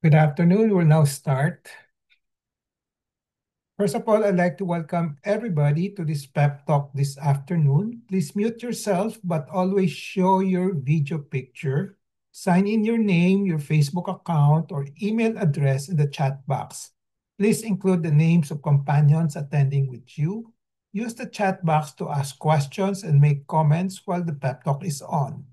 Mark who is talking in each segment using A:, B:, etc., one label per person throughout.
A: Good afternoon. We'll now start. First of all, I'd like to welcome everybody to this pep talk this afternoon. Please mute yourself, but always show your video picture. Sign in your name, your Facebook account, or email address in the chat box. Please include the names of companions attending with you. Use the chat box to ask questions and make comments while the pep talk is on.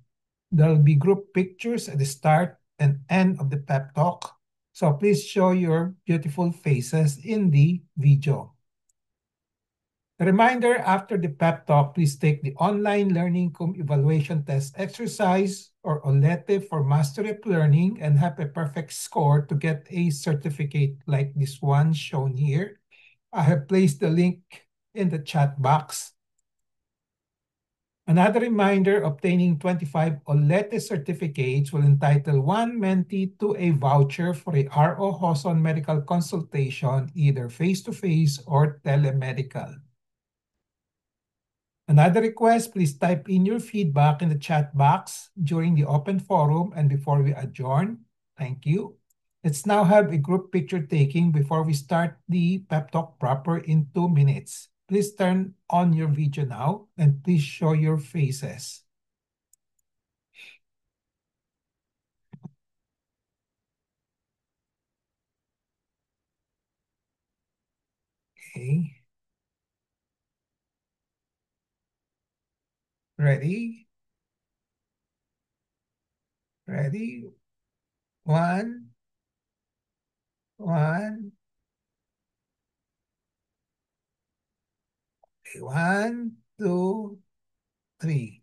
A: There will be group pictures at the start and end of the pep talk. So please show your beautiful faces in the video. A reminder, after the pep talk, please take the online learning cum evaluation test exercise or OLETE for mastery of learning and have a perfect score to get a certificate like this one shown here. I have placed the link in the chat box. Another reminder, obtaining 25 OLETE certificates will entitle one mentee to a voucher for a RO Hoson medical consultation, either face-to-face or telemedical. Another request, please type in your feedback in the chat box during the open forum and before we adjourn. Thank you. Let's now have a group picture taking before we start the pep talk proper in 2 minutes. Please turn on your video now and please show your faces. Okay. Ready? Ready? One. One. Okay. 1, 2, 3.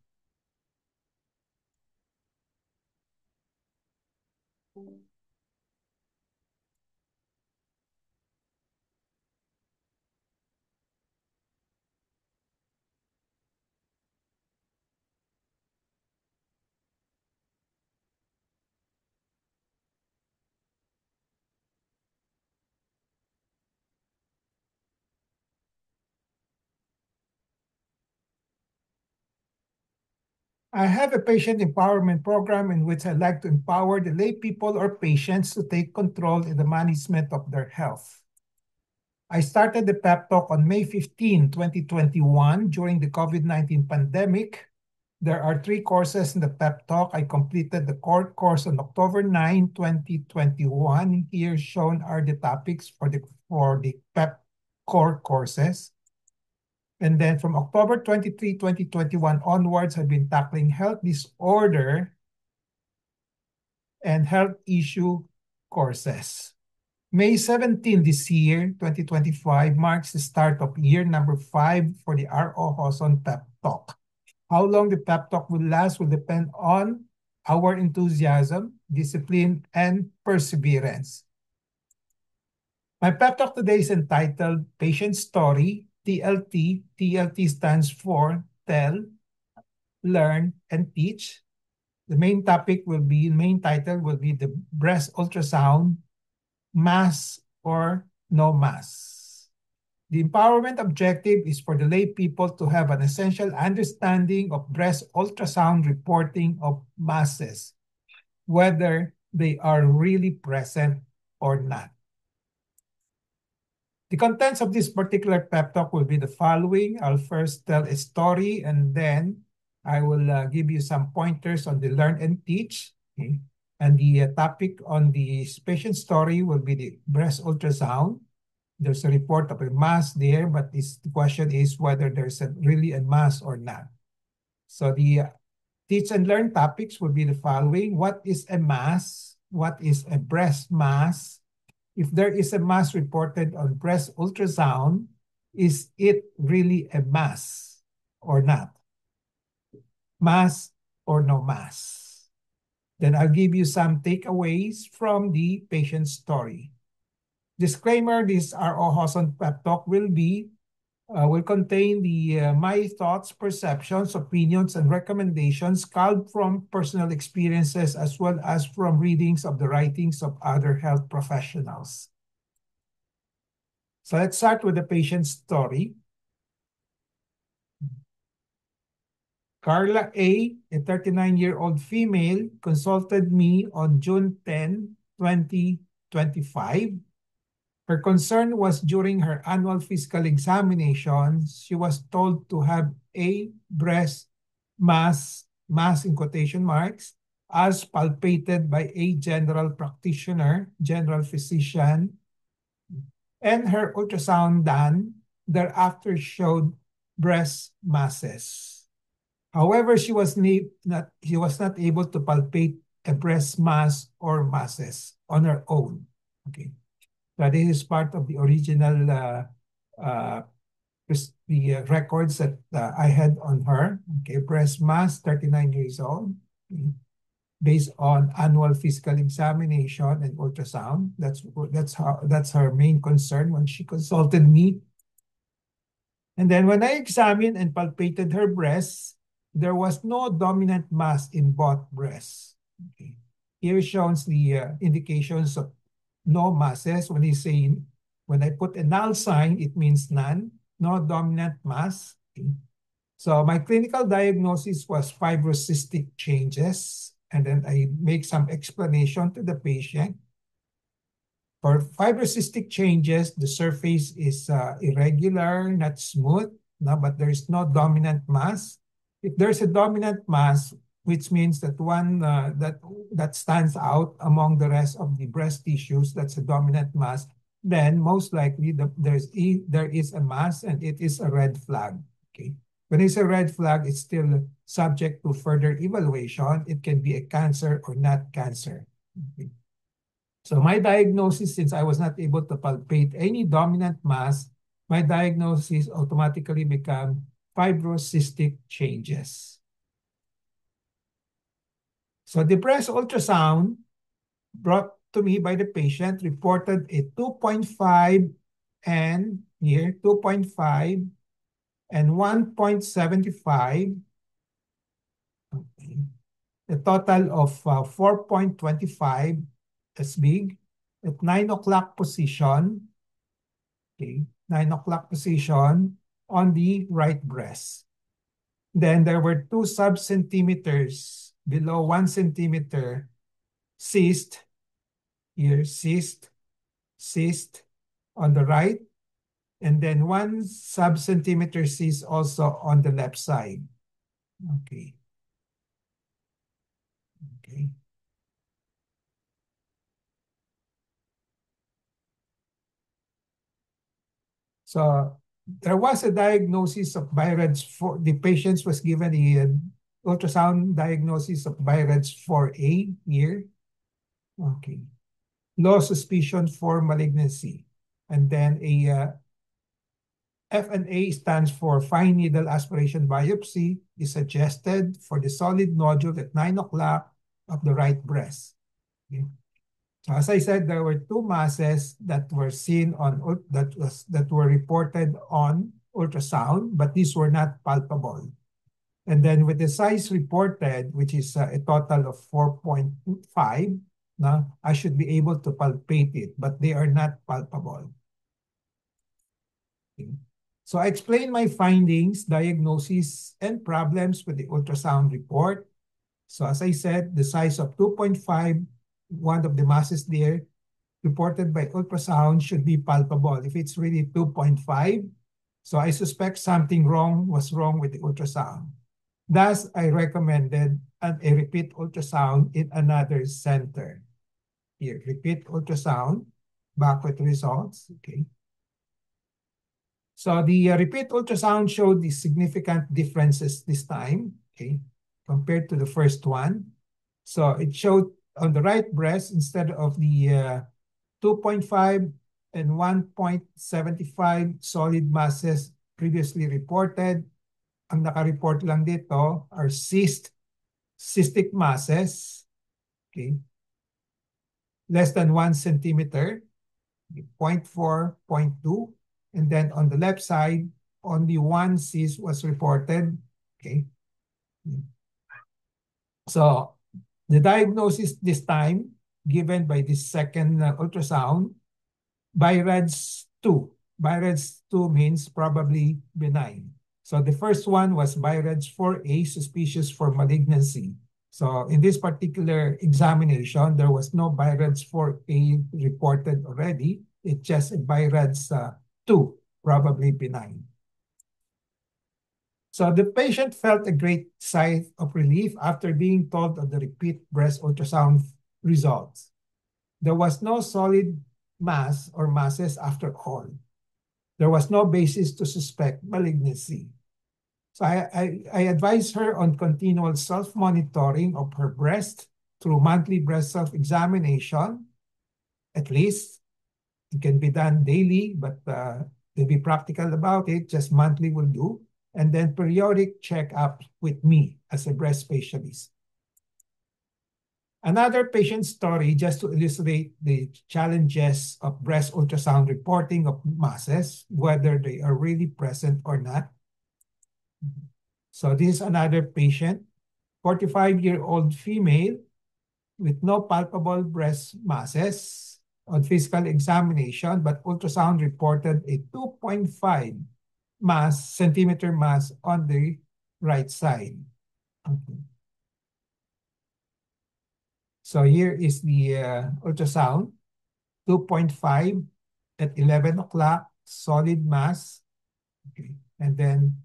A: I have a patient empowerment program in which I like to empower the lay people or patients to take control in the management of their health. I started the pep talk on May 15, 2021 during the COVID-19 pandemic. There are 3 courses in the pep talk. I completed the core course on October 9, 2021. Here shown are the topics for the pep core courses. And then from October 23, 2021 onwards, I've been tackling health disorder and health issue courses. May 17 this year, 2025, marks the start of year number 5 for the RO Hoson Pep Talk. How long the pep talk will last will depend on our enthusiasm, discipline, and perseverance. My pep talk today is entitled Patient Story, TLT. TLT stands for Tell, Learn, and Teach. The main title will be the breast ultrasound, mass or no mass. The empowerment objective is for the lay people to have an essential understanding of breast ultrasound reporting of masses, whether they are really present or not. The contents of this particular pep talk will be the following. I'll first tell a story and then I will give you some pointers on the learn and teach. Okay? And the topic on the patient story will be the breast ultrasound. There's a report of a mass there, but the question is whether there's really a mass or not. So the teach and learn topics will be the following. What is a mass? What is a breast mass? If there is a mass reported on breast ultrasound, is it really a mass or not? Mass or no mass? Then I'll give you some takeaways from the patient story. Disclaimer, this RO Hoson Pep Talk will contain my thoughts, perceptions, opinions, and recommendations culled from personal experiences as well as from readings of the writings of other health professionals. So let's start with the patient's story. Carla A, a 39-year-old female, consulted me on June 10, 2020 25. Her concern was during her annual physical examination, she was told to have a breast mass in quotation marks, as palpated by a general practitioner, general physician, and her ultrasound done thereafter showed breast masses. However, she was not able to palpate a breast mass or masses on her own. Okay, so this is part of the original uh, records that I had on her. Okay, breast mass, 39 years old. Okay, based on annual physical examination and ultrasound. That's her main concern when she consulted me. And then when I examined and palpated her breasts, there was no dominant mass in both breasts. Okay. Here shows the indications of no masses. When I put a null sign, it means none, no dominant mass. Okay. So my clinical diagnosis was fibrocystic changes, and then I make some explanation to the patient. For fibrocystic changes, the surface is irregular, not smooth, no, but there is no dominant mass. If there's a dominant mass, which means that one that stands out among the rest of the breast tissues, that's a dominant mass, then most likely there is a mass and it is a red flag. Okay. When it's a red flag, it's still subject to further evaluation. It can be a cancer or not cancer. Okay. So my diagnosis, since I was not able to palpate any dominant mass, my diagnosis automatically became fibrocystic changes. So the breast ultrasound brought to me by the patient reported a 2.5 and here 2.5 and 1.75. Okay. A total of 4.25. That's big. At 9 o'clock position, okay, 9 o'clock position on the right breast. Then there were 2 sub-centimeters below 1 centimeter cyst, here cyst on the right, and then 1 sub-centimeter cyst also on the left side. Okay. Okay. So there was a diagnosis of BI-RADS 4. The patient was given a ultrasound diagnosis of BI-RADS 4A here. Okay. Low suspicion for malignancy. And then a FNA stands for fine needle aspiration biopsy is suggested for the solid nodule at 9 o'clock of the right breast. Okay. So as I said, there were 2 masses that were seen on that were reported on ultrasound, but these were not palpable. And then with the size reported, which is a total of 4.5, now I should be able to palpate it, but they are not palpable. Okay. So I explained my findings, diagnosis, and problems with the ultrasound report. So as I said, the size of 2.5, one of the masses there reported by ultrasound should be palpable. If it's really 2.5, so I suspect something was wrong with the ultrasound. Thus, I recommended a repeat ultrasound in another center. Here, repeat ultrasound, back with results, okay. So the repeat ultrasound showed the significant differences this time, okay, compared to the first one. So it showed on the right breast, instead of the 2.5 and 1.75 solid masses previously reported, ang naka-report lang dito are cystic masses, okay, less than 1 centimeter, 0.4, 0.2, and then on the left side, only 1 cyst was reported, okay. So the diagnosis this time, given by this second ultrasound, BI-RADS 2. BI-RADS 2 means probably benign. So the first one was BI-RADS 4A, suspicious for malignancy. So in this particular examination, there was no BI-RADS 4A reported already. It's just a BI-RADS 2, probably benign. So the patient felt a great sigh of relief after being told of the repeat breast ultrasound results. There was no solid mass or masses after all. There was no basis to suspect malignancy. So I advise her on continual self-monitoring of her breast through monthly breast self-examination. At least it can be done daily, but to be practical about it, just monthly will do. And then periodic checkup with me as a breast specialist. Another patient story, just to illustrate the challenges of breast ultrasound reporting of masses, whether they are really present or not. So this is another patient, 45-year-old female with no palpable breast masses on physical examination, but ultrasound reported a 2.5 centimeter mass on the right side. Okay. So here is the ultrasound, 2.5 at 11 o'clock, solid mass. Okay. And then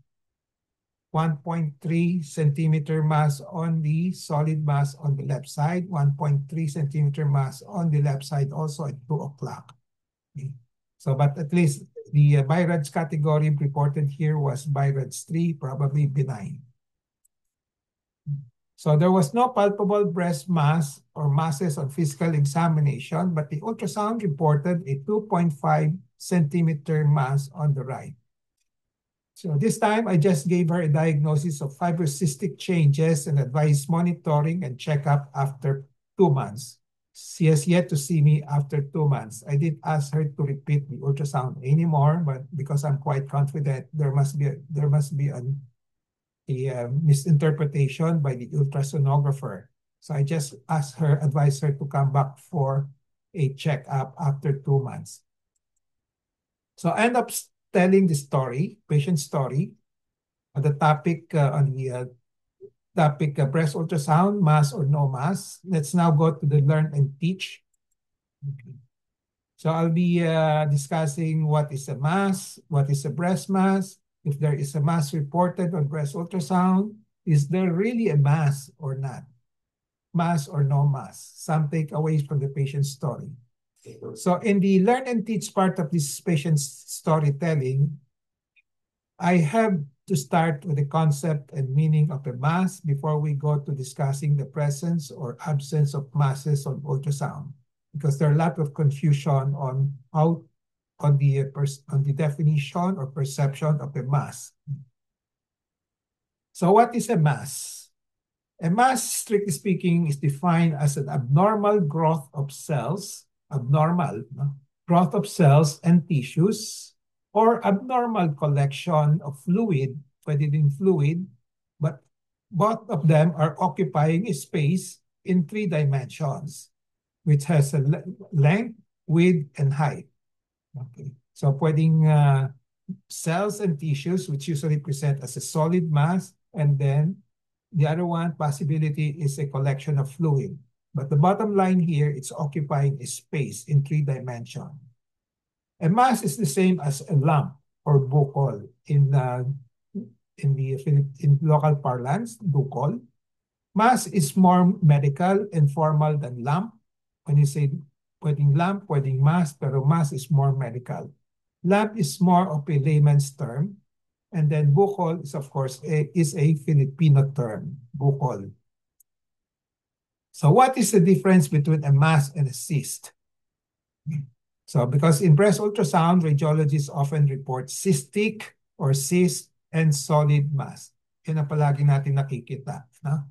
A: 1.3 centimeter mass on the solid mass on the left side, 1.3 centimeter mass on the left side also at 2 o'clock. Okay. So, but at least the BI-RADS category reported here was BI-RADS 3, probably benign. So there was no palpable breast mass or masses on physical examination, but the ultrasound reported a 2.5 centimeter mass on the right. So this time, I just gave her a diagnosis of fibrocystic changes and advised monitoring and checkup after 2 months. She has yet to see me after 2 months. I did ask her to repeat the ultrasound anymore, but because I'm quite confident there must be a misinterpretation by the ultrasonographer. So I just advised her to come back for a checkup after 2 months. So I end up telling the story, patient story, on the topic breast ultrasound, mass or no mass. Let's now go to the learn and teach. Okay. So I'll be discussing what is a mass, what is a breast mass, if there is a mass reported on breast ultrasound, is there really a mass or not? Mass or no mass? Some takeaways from the patient's story. So in the learn and teach part of this patient's storytelling, I have to start with the concept and meaning of a mass before we go to discussing the presence or absence of masses on ultrasound, because there are a lot of confusion on the definition or perception of a mass. So what is a mass? A mass, strictly speaking, is defined as an abnormal growth of cells, growth of cells and tissues, or abnormal collection of fluid, pwede din fluid, but both of them are occupying a space in 3 dimensions, which has a length, width, and height. Okay. So pwedeng cells and tissues, which usually present as a solid mass, and then the other one possibility is a collection of fluid. But the bottom line here, it's occupying a space in 3 dimensions. A mass is the same as a lump or bukol in local parlance, bukol. Mass is more medical and formal than lump. When you say pwedeng lump, pwedeng mass, pero mass is more medical. Lump is more of a layman's term. And then bukol is, of course, is a Filipino term, bukol. So what is the difference between a mass and a cyst? So because in breast ultrasound, radiologists often report cystic or cyst and solid mass. Yun ang palagi natin nakikita. No?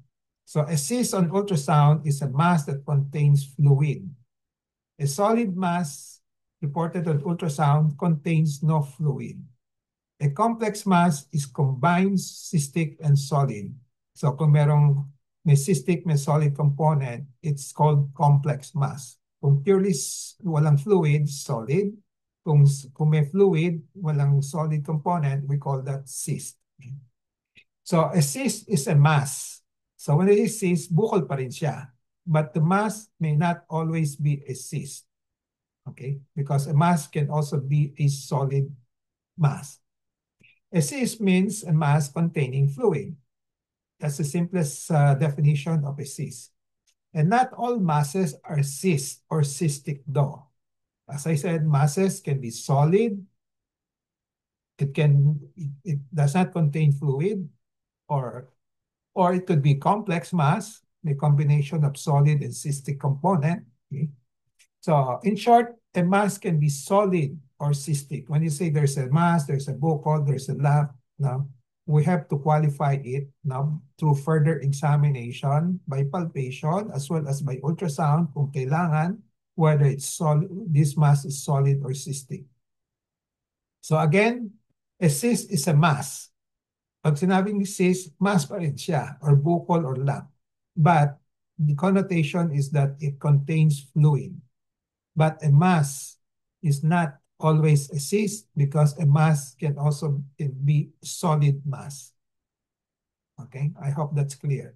A: So a cyst on ultrasound is a mass that contains fluid. A solid mass reported on ultrasound contains no fluid. A complex mass is combined cystic and solid. So kung may cystic, may solid component, it's called complex mass. Kung purely walang fluid, solid. Kung may fluid, walang solid component, we call that cyst. So a cyst is a mass. So when it is cyst, bukol pa rin siya. But the mass may not always be a cyst. Okay? Because a mass can also be a solid mass. A cyst means a mass containing fluid. That's the simplest definition of a cyst. And not all masses are cyst or cystic though. As I said, masses can be solid. It does not contain fluid, or it could be complex mass, a combination of solid and cystic component. Okay? So in short, a mass can be solid or cystic. When you say there's a mass, there's a buccal, there's a lump, now we have to qualify it now through further examination by palpation as well as by ultrasound kung kailangan, whether it's solid, this mass is solid or cystic. So again, a cyst is a mass. Pag sinabing cyst, mass pa rin siya, or buccal or lump. But the connotation is that it contains fluid. But a mass is not always a cyst because a mass can also be solid mass. Okay, I hope that's clear.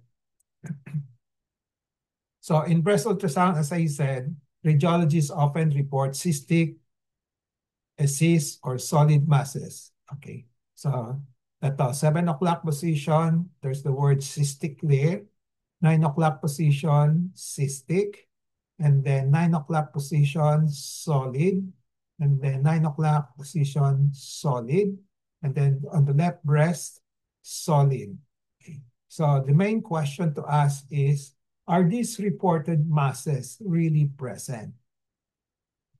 A: So in breast ultrasound, as I said, radiologists often report cystic, a cyst, or solid masses. Okay, so ito, 7 o'clock position, there's the word cystic there. 9 o'clock position, cystic. And then 9 o'clock position, solid. And then 9 o'clock position, solid. And then on the left breast, solid. Okay. So the main question to ask is, are these reported masses really present?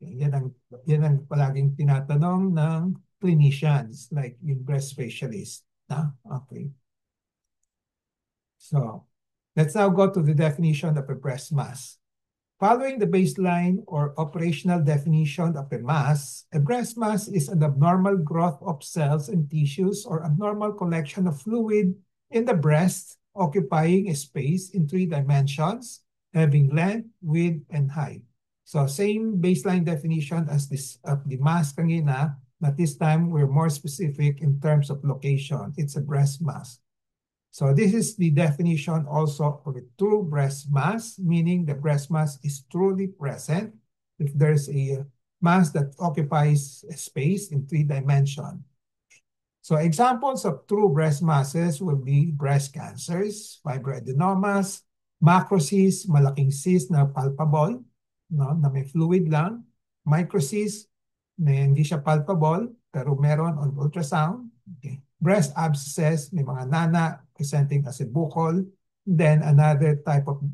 A: Okay. Yan ang palaging tinatanong ng clinicians, like yung breast specialist. Okay. So let's now go to the definition of a breast mass. Following the baseline or operational definition of a mass, a breast mass is an abnormal growth of cells and tissues or abnormal collection of fluid in the breast occupying a space in 3 dimensions, having length, width, and height. So same baseline definition as this of the mass kanina, but this time we're more specific in terms of location. It's a breast mass. So this is the definition also of a true breast mass, meaning the breast mass is truly present if there's a mass that occupies a space in 3 dimensions. So examples of true breast masses will be breast cancers, fibroadenomas, macrocysts, malaking cyst na palpable, no, na may fluid lang, microcysts, na hindi siya palpable, pero meron on ultrasound. Okay. Breast abscesses, may mga nana presenting as a buccal. Then another type of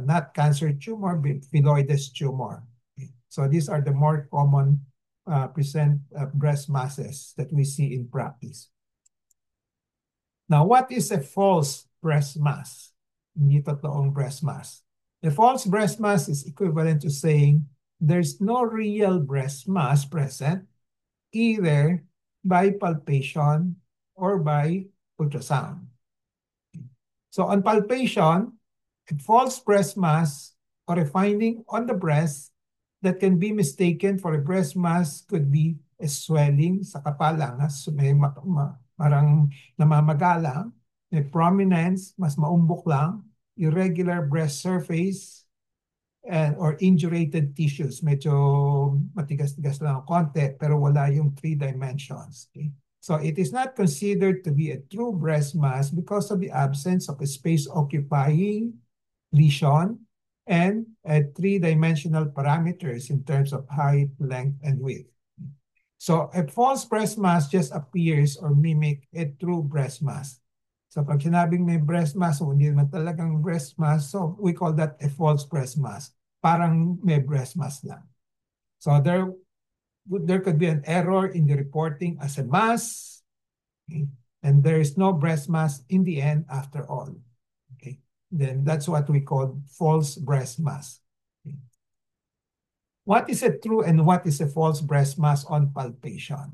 A: not cancer tumor, phylloides tumor. Okay. So these are the more common breast masses that we see in practice. Now, what is a false breast mass? Hindi totoong breast mass. A false breast mass is equivalent to saying there's no real breast mass present, either by palpation or by ultrasound. So on palpation, a false breast mass or a finding on the breast that can be mistaken for a breast mass could be a swelling sa kapalang, may parang namamagalang, may prominence, mas maumbok lang, irregular breast surface, or indurated tissues. Medyo matigas-tigas lang ang konti, pero wala yung 3 dimensions. Okay? So it is not considered to be a true breast mass because of the absence of a space-occupying lesion and 3-dimensional parameters in terms of height, length, and width. So a false breast mass just appears or mimic a true breast mass. So pag sinabing may breast mass, o hindi naman talagang breast mass, so we call that a false breast mass. Parang may breast mass lang. So there could be an error in the reporting as a mass, okay? And there is no breast mass in the end after all. Okay? Then that's what we call false breast mass. Okay? What is a true and what is a false breast mass on palpation?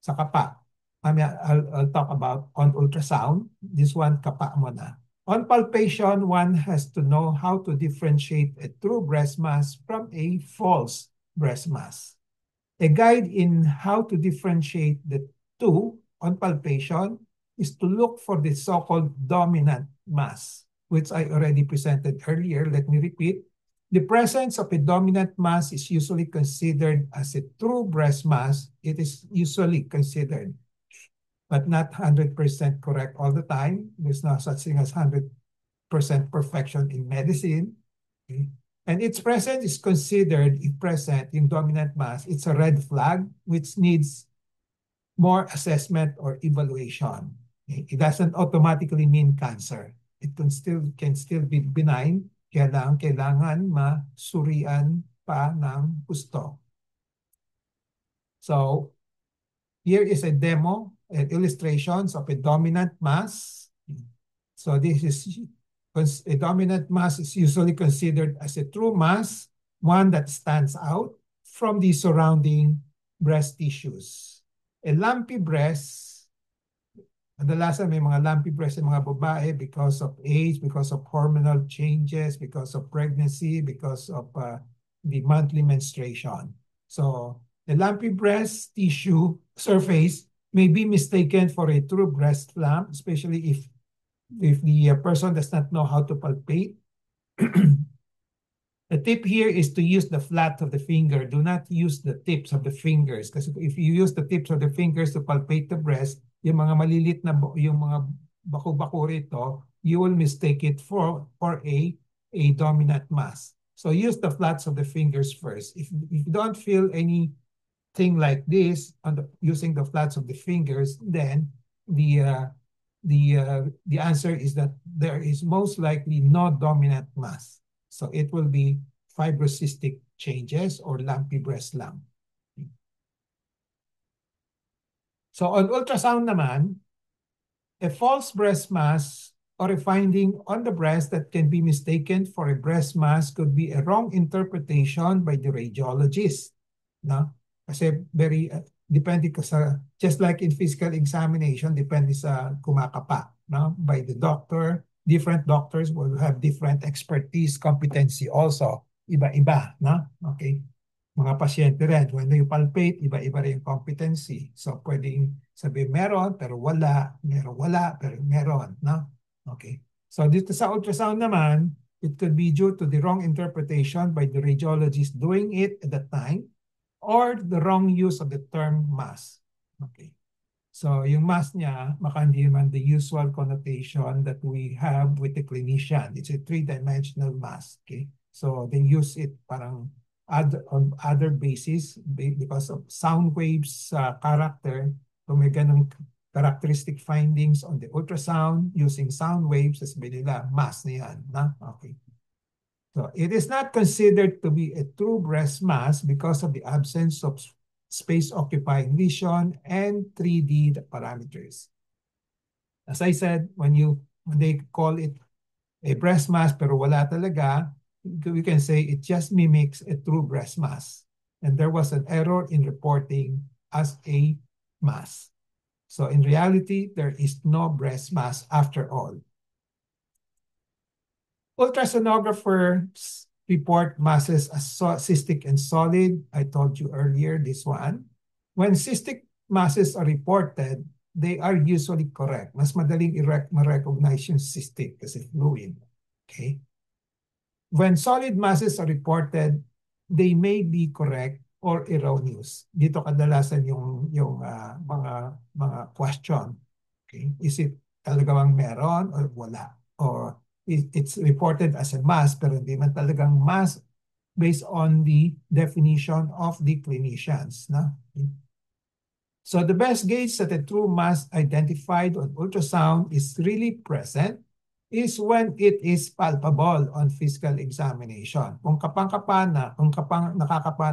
A: Sa kapa. I'll talk about on ultrasound. This one, kapa mo na. On palpation, one has to know how to differentiate a true breast mass from a false breast mass. A guide in how to differentiate the two on palpation is to look for the so-called dominant mass. which I already presented earlier. Let me repeat. The presence of a dominant mass is usually considered as a true breast mass. It is usually considered, but not 100% correct all the time. There's no such thing as 100% perfection in medicine. Okay? And its presence is considered, if present in dominant mass, it's a red flag, which needs more assessment or evaluation. Okay? It doesn't automatically mean cancer. It can still be benign. Kailangan masurian pa ng gusto. So here is a demo and illustrations of a dominant mass. So this is a dominant mass is usually considered as a true mass, one that stands out from the surrounding breast tissues. A lumpy breast, kadalasan may mga lumpy breast sa mga babae because of age, because of hormonal changes, because of pregnancy, because of the monthly menstruation. So the lumpy breast tissue surface may be mistaken for a true breast lump, especially if the person does not know how to palpate. The tip here is to use the flat of the finger. Do not use the tips of the fingers. Because if you use the tips of the fingers to palpate the breast, yung mga malilit na, yung mga bako-bako rito, you will mistake it for a dominant mass. So use the flats of the fingers first. If you don't feel anything like this using the flats of the fingers, then the answer is that there is most likely no dominant mass. So it will be fibrocystic changes or lumpy breast lump. So on ultrasound naman, a false breast mass or a finding on the breast that can be mistaken for a breast mass could be a wrong interpretation by the radiologist. No? Kasi depende sa, just like in physical examination, depende sa kumakapa, no? By the doctor. Different doctors will have different expertise, competency also. Iba-iba, no? Okay. Mga pasyente rin, when you palpate, iba-iba rin yung competency. So pwedeng sabihin meron, pero wala. Meron, wala, pero meron, no? Okay. So dito sa ultrasound naman, it could be due to the wrong interpretation by the radiologist doing it at the time, or the wrong use of the term mass. Okay. So yung mass niya, baka hindi naman the usual connotation that we have with the clinician. It's a three-dimensional mass. Okay. So they use it parang on other basis because of sound waves character. So may ganong characteristic findings on the ultrasound using sound waves, sasabihin nila, mass na yan. Na? Okay. So it is not considered to be a true breast mass because of the absence of space-occupying lesion and 3D parameters. As I said, when they call it a breast mass pero wala talaga, we can say it just mimics a true breast mass. And there was an error in reporting as a mass. So in reality, there is no breast mass after all. Ultrasonographers report masses as cystic and solid. I told you earlier this one. When cystic masses are reported, they are usually correct. Mas madaling ma-recognize yung cystic kasi fluid. Okay? When solid masses are reported, they may be correct or erroneous. Dito kadalasan yung mga question. Okay? Is it talagang meron or wala? Or it's reported as a mass pero hindi man talagang mass based on the definition of the clinicians. No? So the best gauge that a true mass identified on ultrasound is really present is when it is palpable on physical examination. Kung nakakapa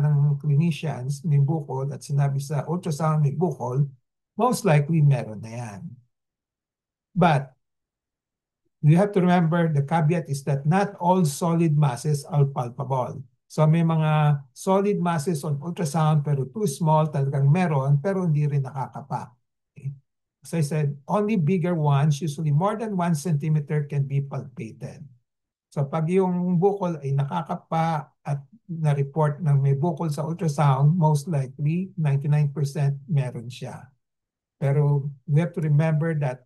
A: ng clinicians, may bukol at sinabi sa ultrasound may bukol, most likely meron na yan. But you have to remember the caveat is that not all solid masses are palpable. So may mga solid masses on ultrasound pero too small, talagang meron, pero hindi rin nakakapa. Okay? As I said, only bigger ones, usually more than 1 centimeter, can be palpated. So pag yung bukol ay nakakapa at na-report ng may bukol sa ultrasound, most likely 99% meron siya. Pero we have to remember that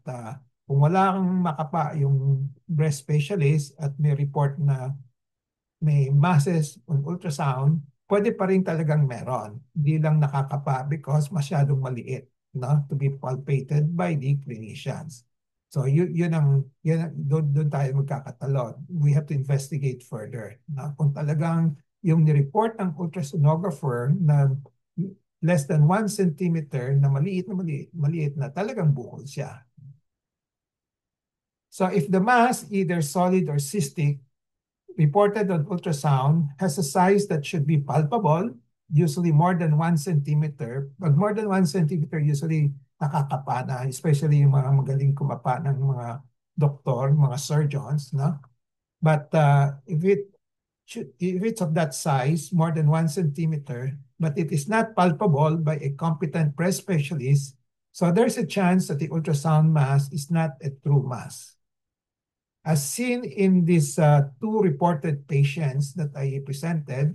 A: Kung wala kang makapa yung breast specialist at may report na may masses on ultrasound, pwede pa rin talagang meron. Hindi lang nakakapa because masyadong maliit, no, to be palpated by the clinicians. So doon tayo magkakatalon. We have to investigate further. No? Kung talagang yung nireport ng ultrasonographer na less than 1 centimeter na maliit na talagang bukol siya. So if the mass, either solid or cystic, reported on ultrasound has a size that should be palpable, usually more than 1 centimeter. Pag more than 1 centimeter, usually nakakapa na, especially yung mga magaling kumapa ng mga doktor, mga surgeons, no? But if it's of that size, more than 1 centimeter, but it is not palpable by a competent breast specialist, so there's a chance that the ultrasound mass is not a true mass. As seen in these two reported patients that I presented,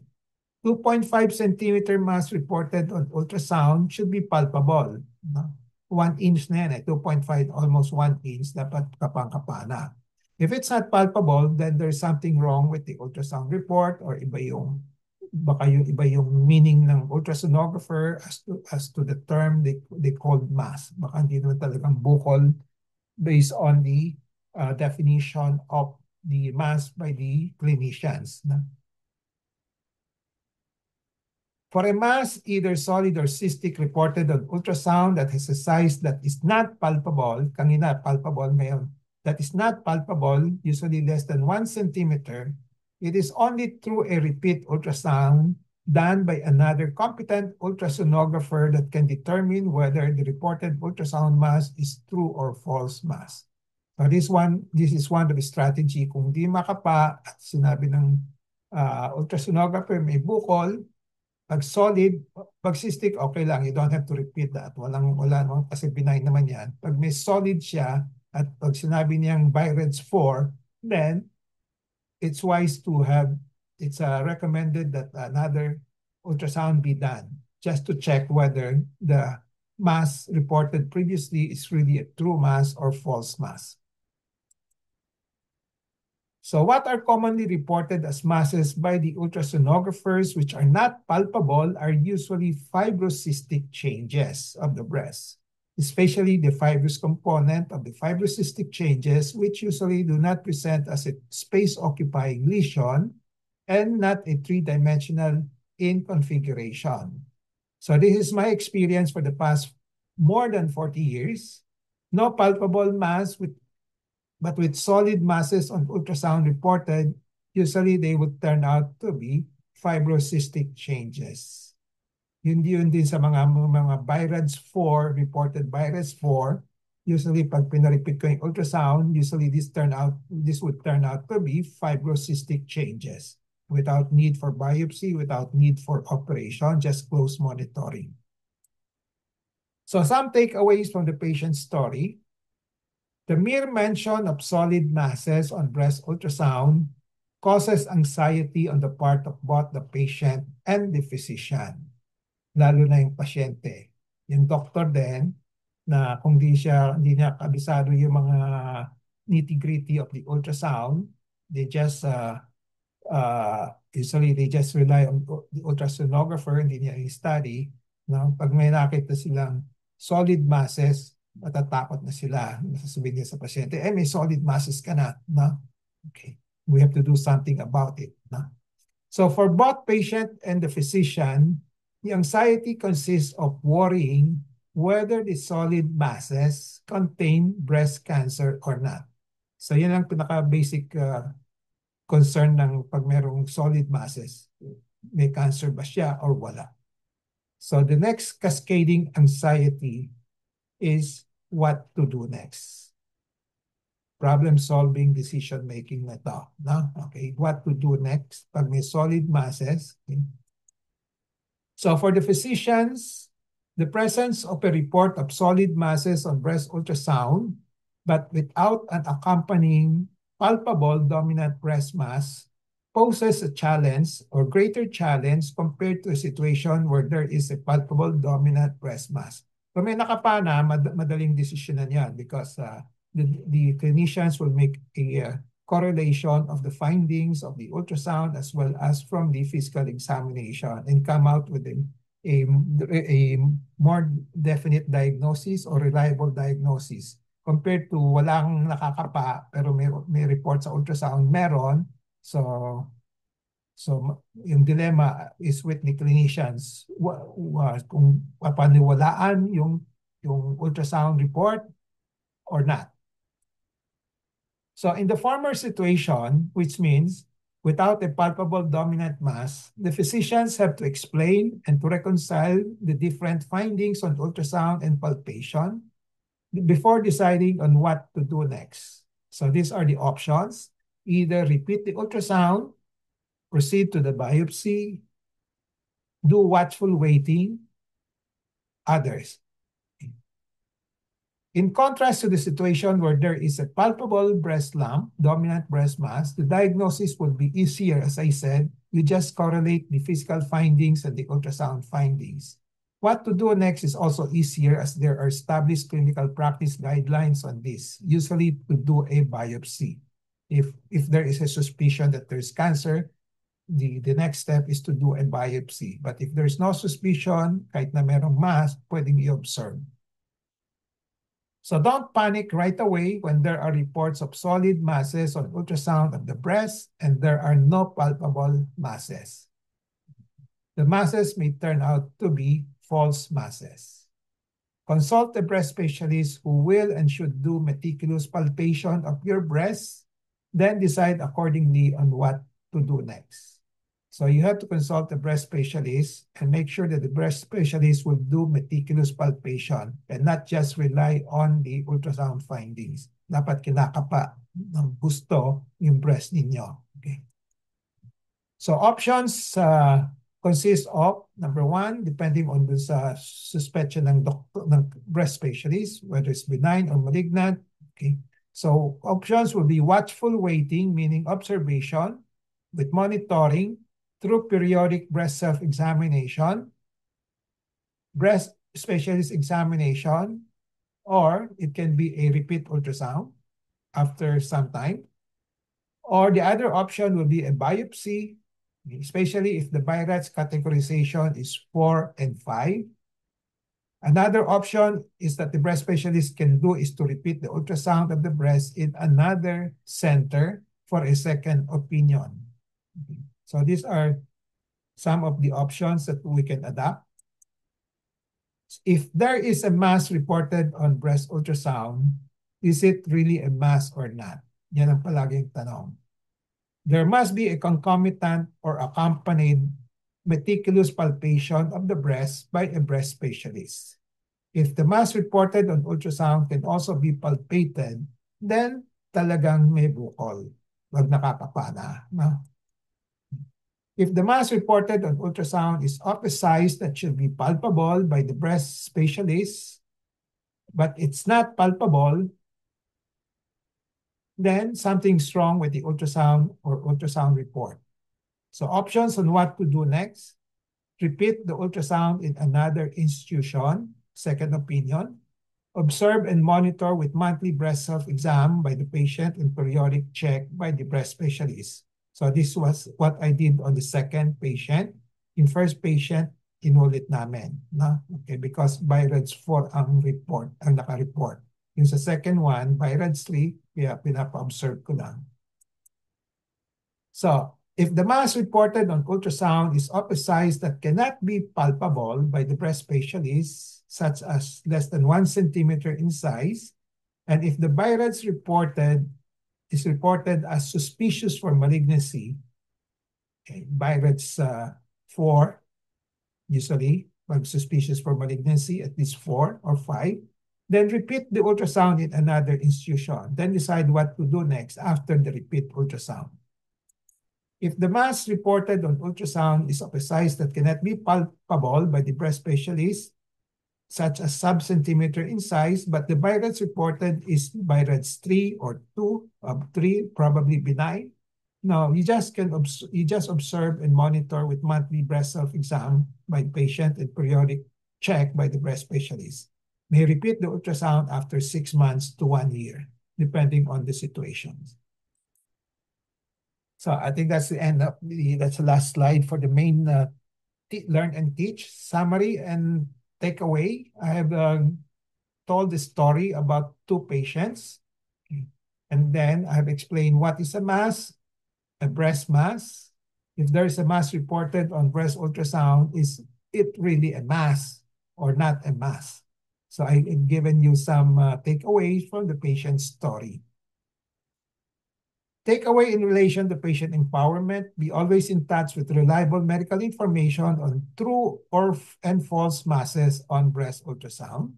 A: 2.5 centimeter mass reported on ultrasound should be palpable. No? 1 inch na yan, 2.5, almost 1 inch, dapat kapang-kapa na. If it's not palpable, then there's something wrong with the ultrasound report or baka iba yung meaning ng ultrasonographer as to the term they called mass. Baka hindi naman talagang bukol based on the definition of the mass by the clinicians. For a mass, either solid or cystic, reported on ultrasound that has a size that is not palpable, kanina palpable ngayon, that is not palpable, usually less than 1 centimeter, it is only through a repeat ultrasound done by another competent ultrasonographer that can determine whether the reported ultrasound mass is true or false mass. So this is one of the strategy. Kung di makapa at sinabi ng ultrasonographer may bukol, pag solid, pag cystic, okay lang. You don't have to repeat that. Wala naman kasi benign naman yan. Pag may solid siya at pag sinabi niyang BI-RADS 4, then it's recommended that another ultrasound be done just to check whether the mass reported previously is really a true mass or false mass. So what are commonly reported as masses by the ultrasonographers which are not palpable are usually fibrocystic changes of the breast, especially the fibrous component of the fibrocystic changes, which usually do not present as a space-occupying lesion and not a three-dimensional in configuration. So this is my experience for the past more than 40 years. No palpable mass but with solid masses on ultrasound reported, usually they would turn out to be fibrocystic changes. Yun din sa mga BI-RADS 4, reported BI-RADS 4, usually pag pinarepeat ko yung ultrasound, usually this would turn out to be fibrocystic changes without need for biopsy, without need for operation, just close monitoring. So some takeaways from the patient's story. The mere mention of solid masses on breast ultrasound causes anxiety on the part of both the patient and the physician, lalo na yung pasyente. Yung doctor din, na kung hindi niya kabisado yung mga nitty-gritty of the ultrasound, they just usually they just rely on the ultrasonographer, hindi niya i-study. No? Pag may nakita silang solid masses, matatakot na sila. Sasabihin niya sa pasyente, may solid masses ka na. No? Okay. We have to do something about it. No? So for both patient and the physician, the anxiety consists of worrying whether the solid masses contain breast cancer or not. So yan ang pinaka-basic concern ng pag merong solid masses. May cancer ba siya or wala? So the next cascading anxiety is what to do next. Problem-solving, decision-making na ito. No? Okay, what to do next pag may solid masses. Okay. So for the physicians, the presence of a report of solid masses on breast ultrasound, but without an accompanying palpable dominant breast mass, poses a challenge or greater challenge compared to a situation where there is a palpable dominant breast mass. Kung may nakapana, madaling desisyonan yan because the clinicians will make a correlation of the findings of the ultrasound as well as from the physical examination and come out with a more definite diagnosis or reliable diagnosis compared to walang nakakapa pero may report sa ultrasound meron. So yung dilemma is with the clinicians kung papaniwalaan yung ultrasound report or not. So in the former situation, which means without a palpable dominant mass, the physicians have to explain and to reconcile the different findings on ultrasound and palpation before deciding on what to do next. So these are the options. Either repeat the ultrasound, proceed to the biopsy, do watchful waiting, others. In contrast to the situation where there is a palpable breast lump, dominant breast mass, the diagnosis would be easier. As I said, you just correlate the physical findings and the ultrasound findings. What to do next is also easier as there are established clinical practice guidelines on this, usually to do a biopsy. If there is a suspicion that there's cancer, the next step is to do a biopsy. But if there's no suspicion, kahit na merong mass, pwedeng i-observe. So don't panic right away when there are reports of solid masses on ultrasound of the breast and there are no palpable masses. The masses may turn out to be false masses. Consult a breast specialist who will and should do meticulous palpation of your breast, then decide accordingly on what to do next. So you have to consult the breast specialist and make sure that the breast specialist will do meticulous palpation and not just rely on the ultrasound findings. Dapat kinakapa ng gusto yung breast ninyo. Okay. So options consist of, number one, depending on the suspicion ng breast specialist, whether it's benign or malignant. Okay. So options will be watchful waiting, meaning observation with monitoring, through periodic breast self-examination, breast specialist examination, or it can be a repeat ultrasound after some time. Or the other option will be a biopsy, especially if the BI-RADS categorization is 4 and 5. Another option is that the breast specialist can do is to repeat the ultrasound of the breast in another center for a second opinion. Okay. So these are some of the options that we can adapt. If there is a mass reported on breast ultrasound, is it really a mass or not? Yan ang palaging tanong. There must be a concomitant or accompanied meticulous palpation of the breast by a breast specialist. If the mass reported on ultrasound can also be palpated, then talagang may bukol. Wag nakakapana. No? If the mass reported on ultrasound is of a size that should be palpable by the breast specialist, but it's not palpable, then something's wrong with the ultrasound or ultrasound report. So options on what to do next: repeat the ultrasound in another institution, second opinion, observe and monitor with monthly breast self-exam by the patient and periodic check by the breast specialist. So this was what I did on the second patient. In first patient, inulit namin. No? Okay, because BI-RADS 4 ang report, ang naka-report. Yung sa second one, BI-RADS 3, kaya pinapa-observe ko lang. So, if the mass reported on ultrasound is of a size that cannot be palpable by the breast specialist, such as less than 1 centimeter in size, and if the BI-RADS is reported as suspicious for malignancy, okay, BI-RADS 4, usually, suspicious for malignancy, at least 4 or 5, then repeat the ultrasound in another institution. Then decide what to do next after the repeat ultrasound. If the mass reported on ultrasound is of a size that cannot be palpable by the breast specialist, such as sub-centimeter in size, but the BI-RADS reported is BI-RADS 3 or 2, 3, probably benign. No, you just observe and monitor with monthly breast self-exam by patient and periodic check by the breast specialist. May repeat the ultrasound after 6 months to 1 year. depending on the situations. So I think that's the end of that's the last slide for the main learn and teach summary and takeaway. I have told the story about two patients. Okay. And then I have explained what is a mass, a breast mass. If there is a mass reported on breast ultrasound, is it really a mass or not a mass? So I have given you some takeaways from the patient's story. Takeaway in relation to patient empowerment, be always in touch with reliable medical information on true and false masses on breast ultrasound.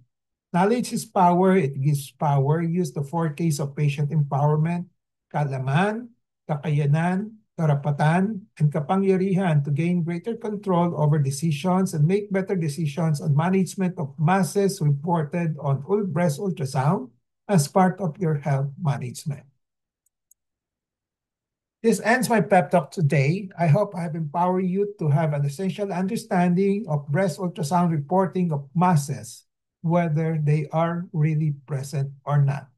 A: Knowledge is power, it gives power. Use the four Ks of patient empowerment: kaalaman, kakayanan, karapatan, and kapangyarihan to gain greater control over decisions and make better decisions on management of masses reported on breast ultrasound as part of your health management. This ends my pep talk today. I hope I have empowered you to have an essential understanding of breast ultrasound reporting of masses, whether they are really present or not.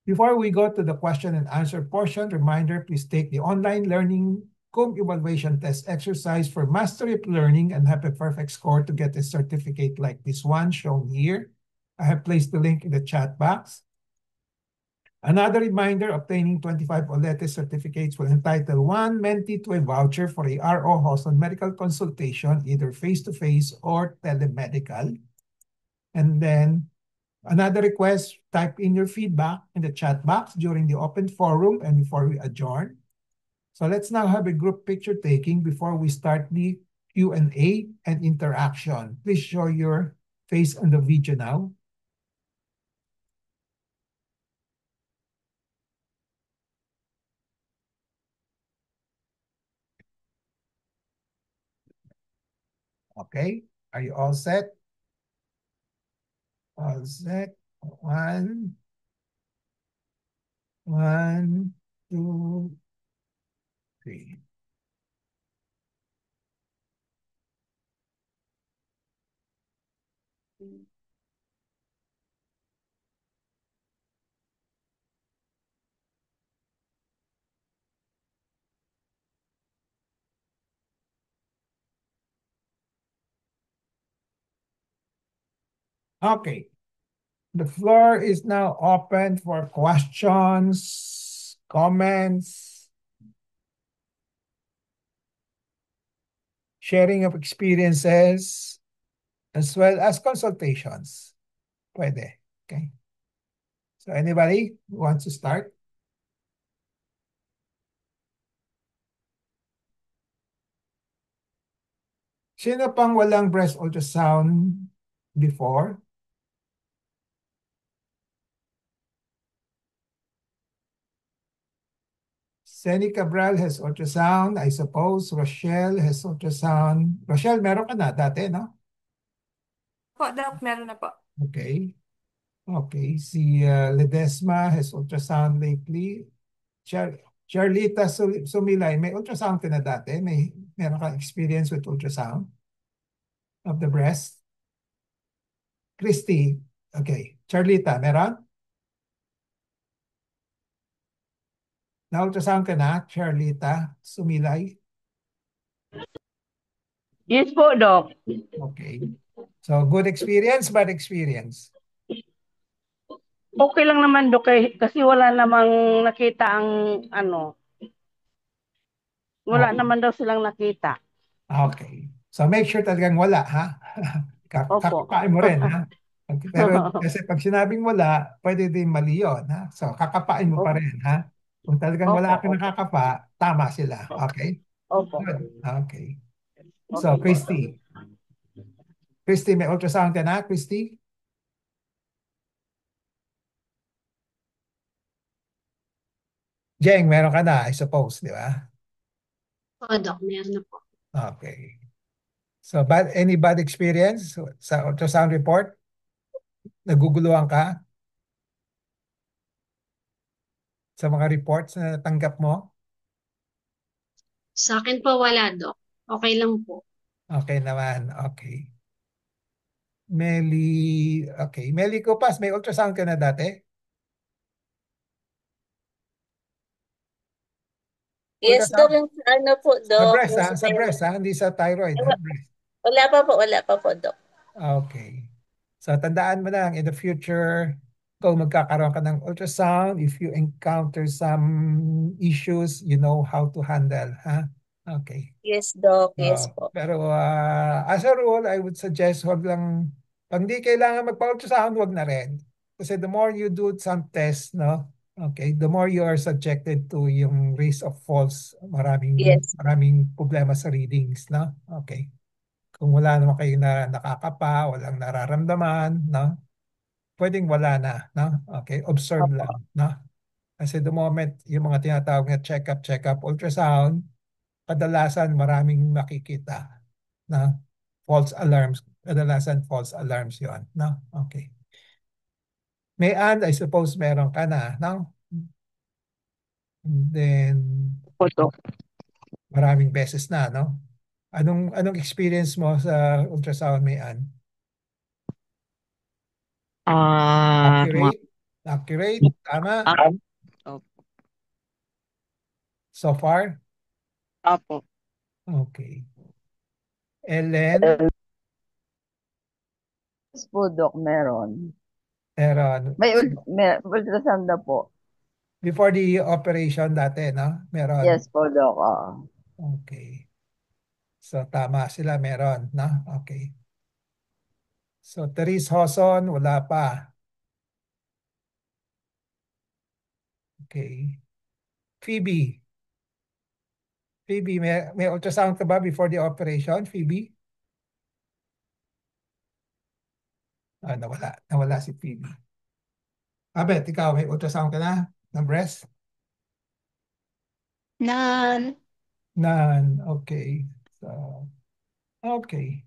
A: Before we go to the question and answer portion, reminder, please take the online learning Coombs evaluation test exercise for mastery of learning and have a perfect score to get a certificate like this one shown here. I have placed the link in the chat box. Another reminder, obtaining 25 OLETE certificates will entitle one mentee to a voucher for a RO host on medical consultation, either face-to-face or telemedical. And then another request, type in your feedback in the chat box during the open forum and before we adjourn. So let's now have a group picture taking before we start the Q&A and interaction. Please show your face on the video now. Okay, are you all set? All set. One, two, three. Okay. The floor is now open for questions, comments, sharing of experiences, as well as consultations. Pwede. Okay. So anybody who wants to start? Sino pang walang breast ultrasound before? Senny Cabral has ultrasound, I suppose. Rochelle has ultrasound. Rochelle, meron ka na dati, no?
B: Po, Doc, meron na po.
A: Okay. Okay. Si Ledesma has ultrasound lately. Charlita Sumilay, may ultrasound ka na dati? Meron ka experience with ultrasound of the breast? Christy, okay. Charlita, meron? Na-ultrasound ka na, Charlita Sumilay?
C: Yes po, Doc.
A: Okay. So, good experience, bad experience?
C: Okay lang naman, Doc, kasi wala namang nakita ang wala
A: Okay.
C: naman daw silang nakita.
A: Okay. So, make sure talagang wala, ha?
C: Opo.
A: Kakapain mo rin, ha? Pero kasi pag sinabing wala, pwede din mali yun, ha? So, kakapain mo pa
C: Opo,
A: rin, ha? Kung talagang
C: opo,
A: wala kang
C: opo.
A: nakakapa, tama sila. Okay?
C: Opo.
A: Good. Okay. So,
C: Okay po, Doc.
A: Christy. Christy, may ultrasound ka na, Christy? Jeng, meron ka na, I suppose, di ba?
D: Oo, Doc, meron na po.
A: Okay. So, any bad experience sa ultrasound report? Naguguluhan ka sa mga reports na natanggap mo?
D: Sa akin po wala, Doc. Okay lang po.
A: Okay naman, okay. Meli, okay. Meli Kupas, may ultrasound ka na dati?
E: Yes, Doc,
A: Ultrasound?
E: yung sa ano po,
A: Sa
E: Doc,
A: breast
E: yung
A: ha?
E: sa
A: Sa breast ha? Hindi sa thyroid ha? Breast.
E: wala pa po, Doc.
A: Okay. So tandaan mo lang, in the future, kung magkakaroon ka ng ultrasound, if you encounter some issues, you know how to handle, ha? Okay.
E: Yes, Doc, yes po.
A: Pero as a rule, I would suggest wag lang, pag hindi kailangan magpa-ultrasound, wag na rin. Kasi the more you do some tests, no? Okay, the more you are subjected to yung risk of false,
E: Yes.
A: maraming problema sa readings, no? Okay. Kung wala naman kayo na nakakapa, walang nararamdaman, no? Pwedeng wala na, no? Okay, observe
E: Opo.
A: lang, no? Kasi the moment yung mga tinatawag na check-up, ultrasound, kadalasan maraming makikita na false alarms. Kadalasan false alarms yon, no? Okay. May and I suppose meron ka na, no? And then,
C: Po, Doc.
A: maraming beses na, no? Anong experience mo sa ultrasound, May Ann?
C: Mga
A: Accurate? Tama?
C: Opo.
A: So far?
C: Opo.
A: Okay. Ellen?
F: Yes po, Doc, meron.
A: Meron.
F: May ultrasound na po.
A: Before the operation dati, no? Meron.
F: Yes po, Doc.
A: Okay. So, tama sila, meron, no? Okay. So, Therese Hoson, wala pa. Okay. Phoebe. Phoebe, may ultrasound ka ba before the operation, Phoebe? Nawala. Nawala si Phoebe. Abet, ikaw, may ultrasound ka na ng breast?
B: None.
A: None. Okay. So, okay.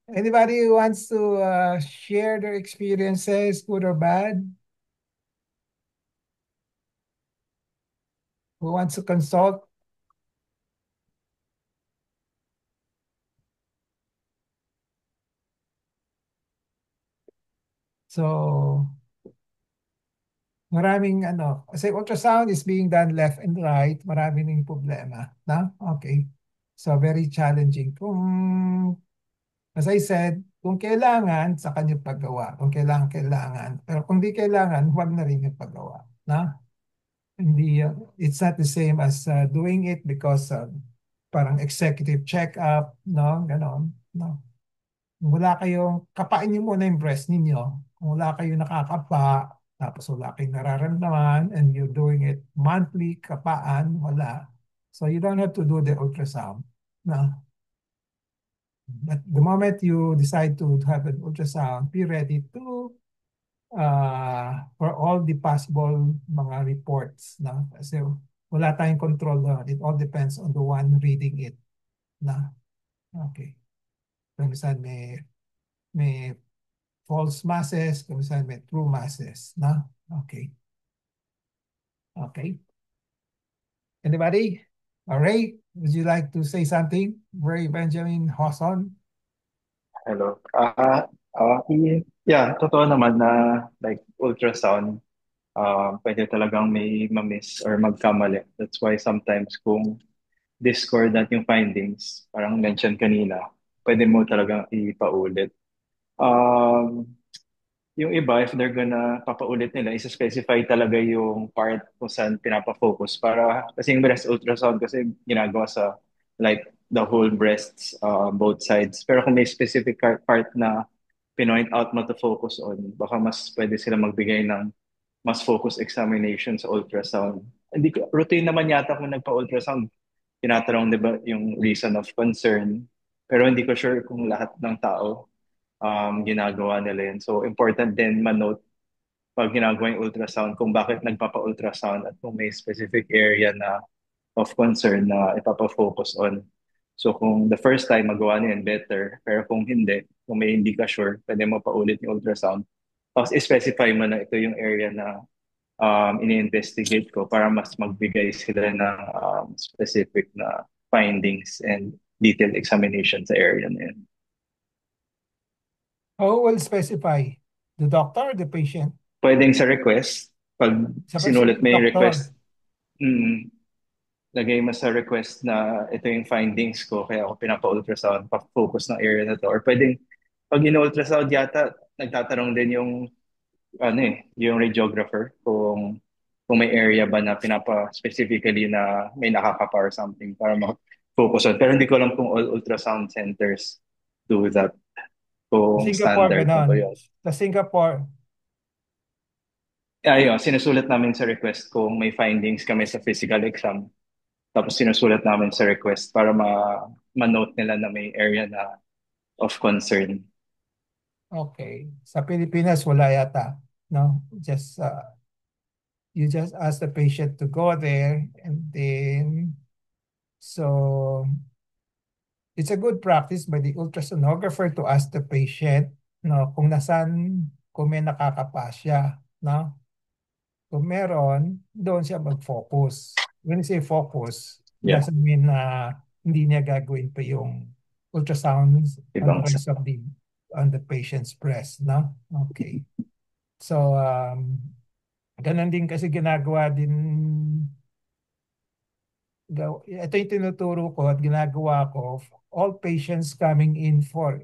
A: Anybody who wants to share their experiences, good or bad? Who wants to consult? So, maraming kasi ultrasound is being done left and right, maraming problema, na? Okay. So, very challenging. As I said, kung kailangan, sa kanya paggawa. Kung kailangan. Pero kung di kailangan, huwag na rin yung paggawa, na? Hindi, it's not the same as doing it because parang executive check-up, no? Ganon, no? Kung wala kayong, kapain niyo muna yung breast ninyo. Kung wala kayong nakakapa, tapos wala kayong nararamdaman, and you're doing it monthly, kapaan, wala. So you don't have to do the ultrasound. No. But the moment you decide to have an ultrasound, be ready to for all the possible mga reports. No? Kasi wala tayong control doon. It all depends on the one reading it. No? Okay. Kung saan may false masses, kung saan may true masses. No? Okay. Okay. Anybody? Ray, would you like to say something? Ray Benjamin Hawson?
G: Hello. Yeah, totoo naman na like ultrasound, pwede talagang may ma-miss or magkamali. That's why sometimes kung discordant yung findings, parang mention kanina, pwede mo talagang ipaulit. Um, yung iba, if they're gonna papaulit nila, isa-specify talaga yung part kung saan pinapa-focus para, kasi yung breast ultrasound kasi ginagawa sa like the whole breasts, both sides. Pero kung may specific part na pinoint out mo to focus on, baka mas pwede sila magbigay ng mas focus examination sa ultrasound. Hindi ko, routine naman yata kung nagpa-ultrasound, tinatanong, di ba, yung reason of concern. Pero hindi ko sure kung lahat ng tao ginagawa nila yun. So, important din manote pag ginagawa yung ultrasound kung bakit nagpapa-ultrasound at kung may specific area na of concern na ipapa-focus on. So, kung the first time magawa niyan, better. Pero kung hindi, kung may hindi ka sure, pwede mo pa ulit yung ultrasound. Tapos, specify mo na ito yung area na ini-investigate ko para mas magbigay sila ng specific na findings and detailed examination sa area na yun.
A: Who will specify? The doctor or the patient?
G: Pwedeng sa request, pag
A: Sa
G: sinulat mo yung
A: doctor.
G: request, mm, lagay mo sa request na ito yung findings ko, kaya ako pinapa-ultrasound, pa-focus ng area na to. Or pwedeng, pag in-ultrasound yata, nagtatanong din yung, yung radiographer kung may area ba na pinapa-specifically na may nakakapa or something para ma-focus on. Pero hindi ko alam kung all ultrasound centers do that. Kung
A: Singapore,
G: standard na ba
A: ganon.
G: yun.
A: Sa Singapore,
G: Ayun, sinusulat namin sa request kung may findings kami sa physical exam. Tapos sinusulat namin sa request para ma-note nila na may area na of concern.
A: okay. Sa Pilipinas, wala yata. No? You just ask the patient to go there and then, so it's a good practice by the ultrasonographer to ask the patient, no, kung may nakakapa siya, no? Kung meron, doon siya mag-focus. When you say focus,
G: Yeah.
A: doesn't mean na hindi niya gagawin pa yung ultrasounds on the
G: Ibang
A: rest of on the patient's breast, no? Okay. So, ganun din kasi ginagawa din, ito yung tinuturo ko at ginagawa ko, all patients coming in for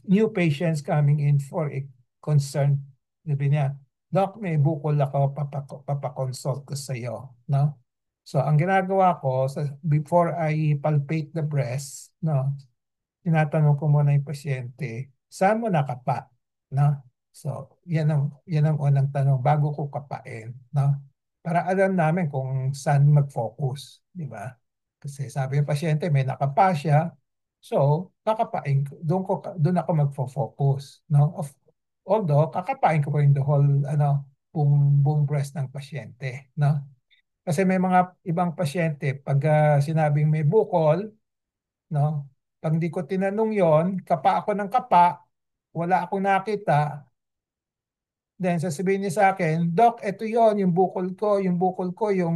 A: new patients coming in for a concern, sabi niya, Doc, may bukol ako, papakonsult ko sa iyo, no? So, ang ginagawa ko, before I palpate the breast, no, tinatanong ko muna yung pasyente, saan mo nakapa, no? So, yan ang unang tanong bago ko kapain, no? Para alam namin kung saan mag-focus, di ba? Kasi sabi ng pasyente, may nakapa siya, so kakapain ko, doon ako magfo-focus, no? Although kakapain ko pa rin the whole buong breast ng pasyente, no? Kasi may mga ibang pasyente pag sinabing may bukol, no? Pag di ko tinanong yon, kapa ako ng kapa, wala akong nakita, then sasabihin niya sa akin, Doc, ito yon yung bukol ko, yung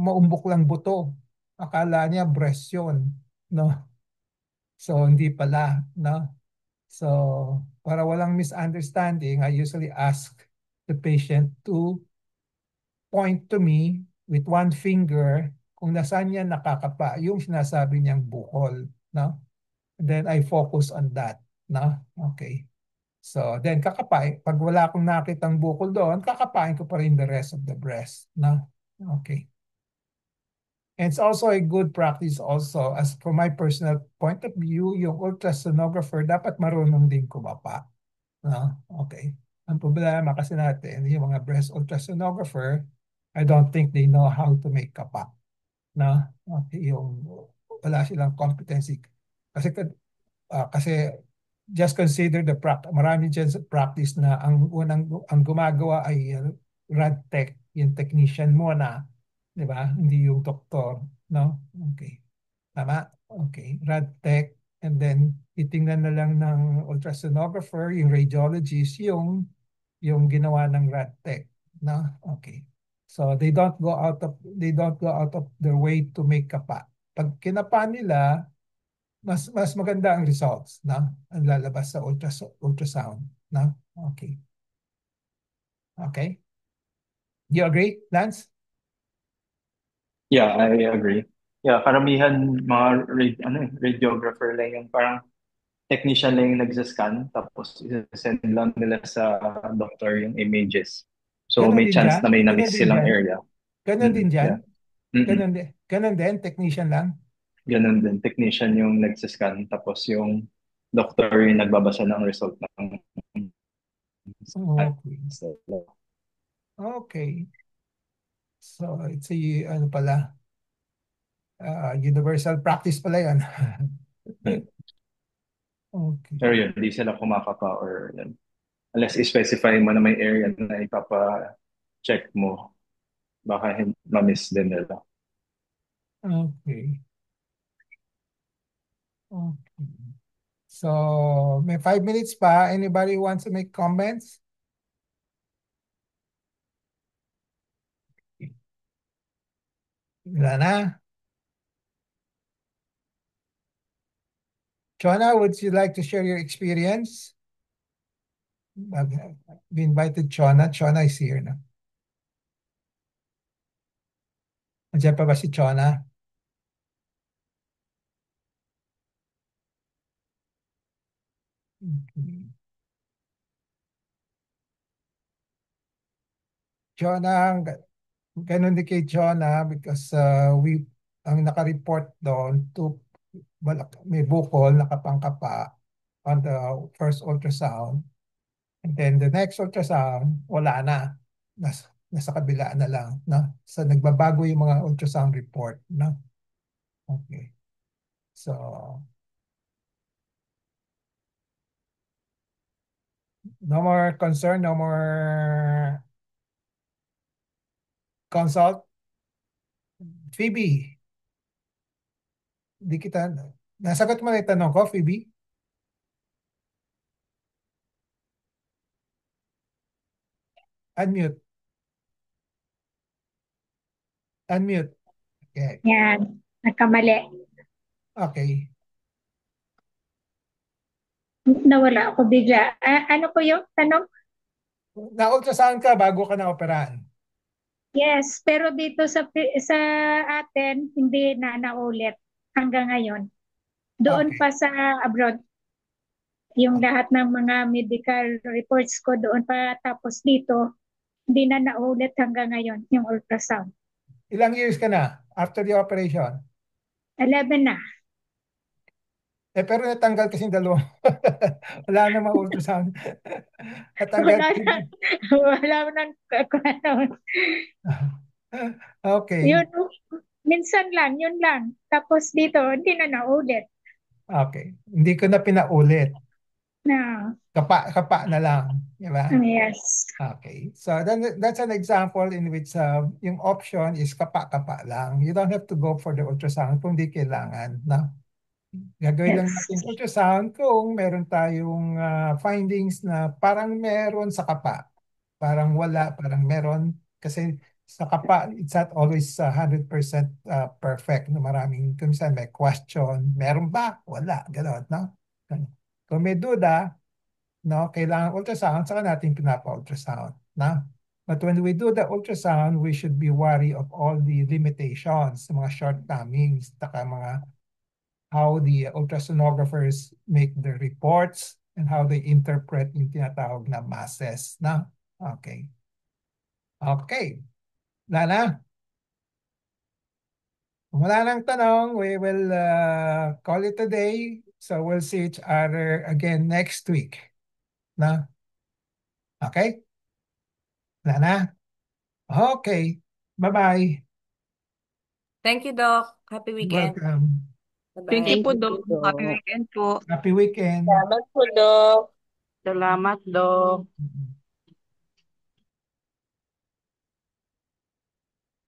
A: maumbok lang buto. Akala niya breast yun, no? So, hindi pala, no? So, para walang misunderstanding, I usually ask the patient to point to me with one finger kung nasaan niya nakakapa, yung sinasabi niyang bukol, no? And then I focus on that, no? Okay. So, then kakapain. Pag wala akong nakitang bukol doon, kakapain ko pa rin the rest of the breast, no? Okay. And it's also a good practice also, as from my personal point of view, yung ultrasonographer dapat marunong din kumapa. No? Okay. Ang problema kasi natin, yung mga breast ultrasonographer, I don't think they know how to make kapa. No? Okay, wala silang competency. Kasi just consider the practice. Marami dyan sa practice na ang gumagawa ay rad tech, yung technician muna. Di ba? Hindi yung doktor. No? Okay. Tama? Okay. Rad tech. And then, titingnan na lang ng ultrasonographer, yung radiologist, yung ginawa ng rad tech. No? Okay. So, they don't go out of their way to make kapa. Pag kinapa nila, mas maganda ang results, no? Ang lalabas sa ultrasound, no? Okay. Okay. Do you agree, Lance?
G: Yeah, I agree. Yeah, karamihan mga radiographer lang yung parang technician lang yung nagsascan tapos isasend lang nila sa doctor yung images. So
A: Ganon
G: may
A: din
G: chance
A: dyan?
G: na may
A: Ganon
G: na-miss
A: din
G: silang
A: dyan?
G: area.
A: Ganon din dyan?
G: Yeah. Mm-mm.
A: Ganon din, technician lang?
G: Ganun din, technician yung nagsascan tapos yung doctor yung nagbabasa ng result ng
A: Okay.
G: scan.
A: Okay. So, it's ano pala, universal practice pala yan. Okay.
G: Pero yun, hindi sila kumakapa or yun. Unless i-specify mo na may area na ipapa-check mo, baka ma-miss din nila.
A: Okay. Okay. So, may 5 minutes pa. Anybody wants to make comments? Wala na. Chona, would you like to share your experience? We invited Chona. Chona is here now. Andiyan pa ba si Chona? Okay. Chona, ganun din kay Chona because ang naka-report doon may bukol, nakapangkapa on the first ultrasound. And then the next ultrasound, wala na. Nasa kabila na lang. No? So nagbabago yung mga ultrasound report. No? Okay. So, no more concern, no more consult. Phoebe, di kita, nasagot mo na yung tanong ko, Phoebe? Unmute. Unmute. Okay.
H: Yan, nagkamali.
A: Okay.
H: Nawala ako bigla. Ano po yung tanong?
A: Na-ultrasound ka bago ka na-operahan.
H: Yes, pero dito sa atin, hindi na naulit hanggang ngayon. Doon
A: Okay.
H: pa sa abroad, yung lahat ng mga medical reports ko doon pa, tapos dito, hindi na naulit hanggang ngayon yung ultrasound.
A: Ilang years ka na after the operation?
H: 11 na.
A: Pero natanggal kasing dalawa. Wala na mga ultrasound. Natanggal.
H: Wala nang ano.
A: Okay.
H: Yun, minsan lang, yun lang. Tapos dito, hindi na naulit.
A: Okay. Hindi ko na pinaulit.
H: Na,
A: Kapa na lang. Diba?
H: yes.
A: Okay. So that's an example in which yung option is kapa-kapa lang. You don't have to go for the ultrasound kung di kailangan. No? Gagawin lang
H: Yes.
A: natin ultrasound kung meron tayong findings na parang meron sa kapa. Parang wala, parang meron. Kasi sa kapa, it's not always 100% perfect. No? Maraming, kumisan may question. Meron ba? Wala. Ganon, no? Kung may duda, no, kailangan ultrasound, saka natin pinapa-ultrasound. No? But when we do the ultrasound, we should be wary of all the limitations, mga shortcomings, taka mga how the ultrasonographers make the reports and how they interpret yung tinatawag na masses. Na? Okay. Okay. Lana? Kung wala nang tanong, we will call it a day. So we'll see each other again next week. Na? Okay? Lana? Okay. Bye-bye.
B: Thank you, Doc. Happy weekend.
A: Welcome.
C: Thank you
B: Bye-bye.
C: po,
F: Thank
C: Dok.
F: you,
C: Happy
F: Dok.
C: weekend po.
A: Happy weekend.
E: Salamat po, Doc.
C: Salamat, Dok.
A: Mhm.